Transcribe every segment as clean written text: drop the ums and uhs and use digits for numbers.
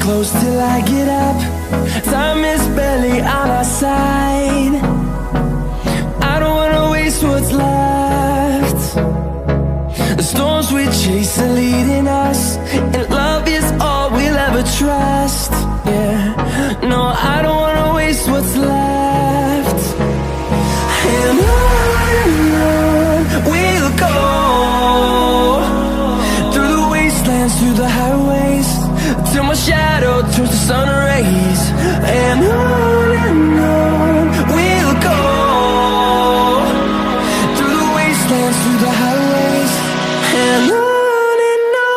close till I get up. Time is barely on our side. I don't wanna waste what's left. The storms we chase are leading us, and love is all we'll ever trust. Yeah, no, I don't wanna waste what's left. And on we'll go, through the wastelands, through the highways, till my shadow turns to sun rays. And on we'll go, through the wastelands, through the highways, and on we'll go.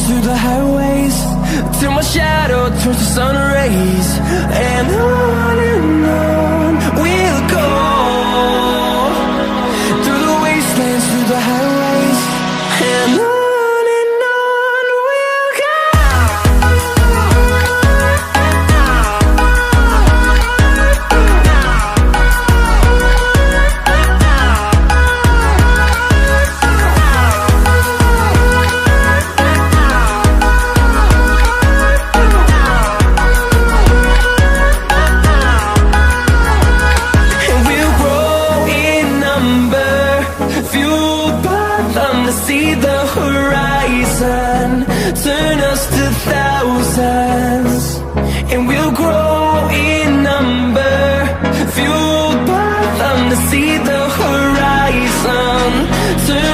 Through the highways, till my shadow turns to sun rays. And on we'll go, through the wastelands, through the highways, and on we'll go. See the horizon turn us to thousands, and we'll grow in number, fueled by them to see the horizon turn